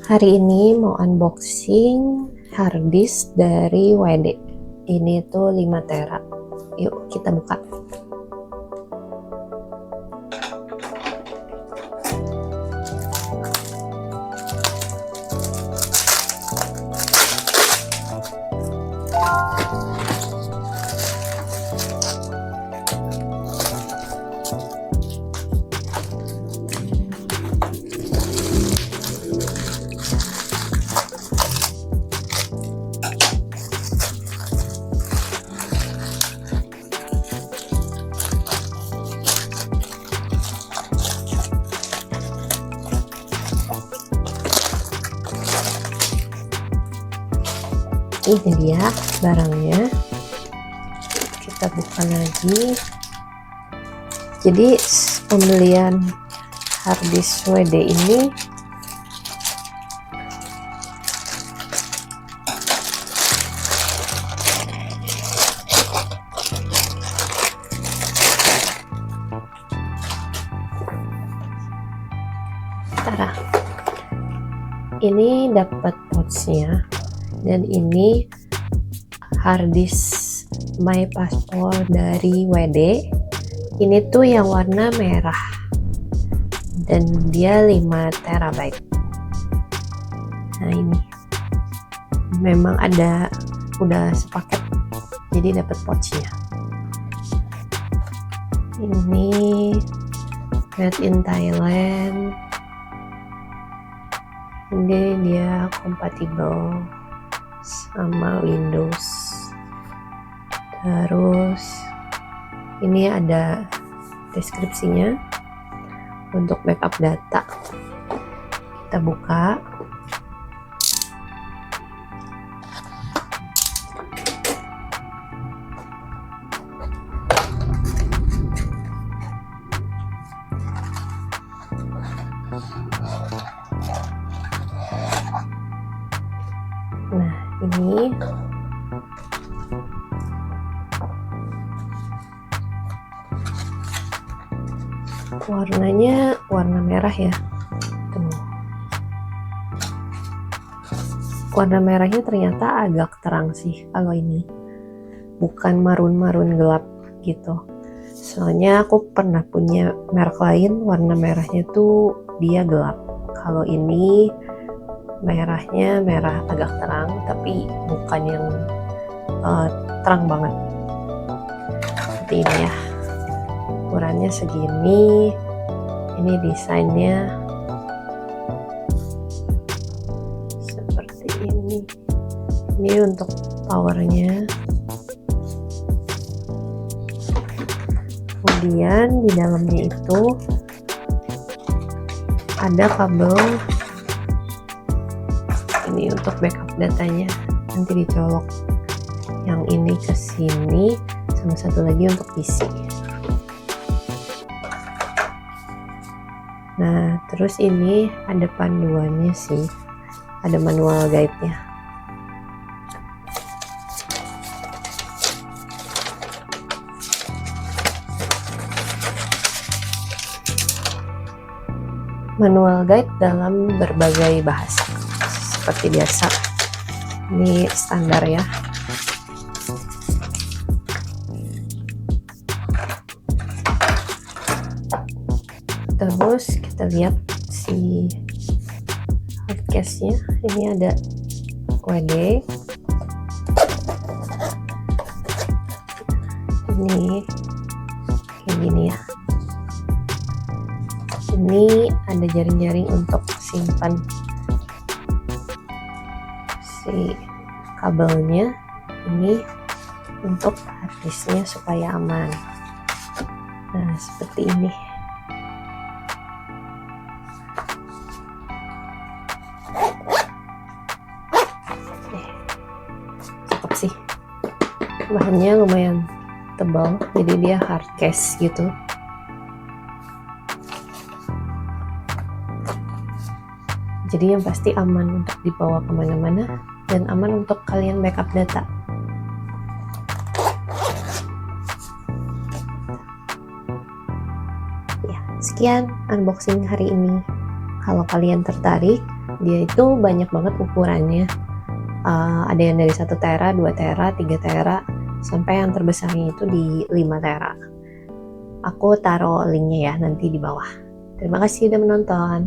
Hari ini mau unboxing harddisk dari WD. Ini tuh 5 tera. Yuk kita buka. Ini dia barangnya, kita buka lagi. Jadi pembelian harddisk WD ini ini dapat pouchnya, dan ini harddisk My Passport dari WD. Ini tuh yang warna merah dan dia 5 terabyte. Nah ini memang udah sepaket, jadi dapat pouchnya. Ini made in Thailand. Ini dia kompatibel sama Windows. Terus ini ada deskripsinya untuk backup data. Kita buka. Nah ini warnanya warna merah ya. Tuh. Warna merahnya ternyata agak terang sih kalau ini, bukan marun-marun gelap gitu. Soalnya aku pernah punya merek lain warna merahnya tuh dia gelap. Kalau ini merahnya merah agak terang, tapi bukan yang terang banget. Seperti ini ya, ukurannya segini. Ini desainnya seperti ini. Ini untuk powernya. Kemudian di dalamnya itu ada kabel. Ini untuk backup datanya, nanti dicolok yang ini ke sini, sama satu lagi untuk PC. Nah terus ini ada panduannya sih, ada manual guide-nya. Manual guide dalam berbagai bahasa seperti biasa, ini standar ya. Terus kita lihat si hardcase-nya. Ini ada WD, ini kayak gini ya. Ini ada jaring-jaring untuk simpan si kabelnya. Ini untuk harddisknya supaya aman. Nah seperti ini. Cakep sih, bahannya lumayan tebal, jadi dia hard case gitu. Jadi yang pasti aman untuk dibawa kemana-mana dan aman untuk kalian backup data. Ya, sekian unboxing hari ini. Kalau kalian tertarik, Dia itu banyak banget ukurannya. Ada yang dari 1 tera, 2 tera, 3 tera, sampai yang terbesarnya itu di 5 tera. Aku taruh linknya ya nanti di bawah. Terima kasih udah menonton.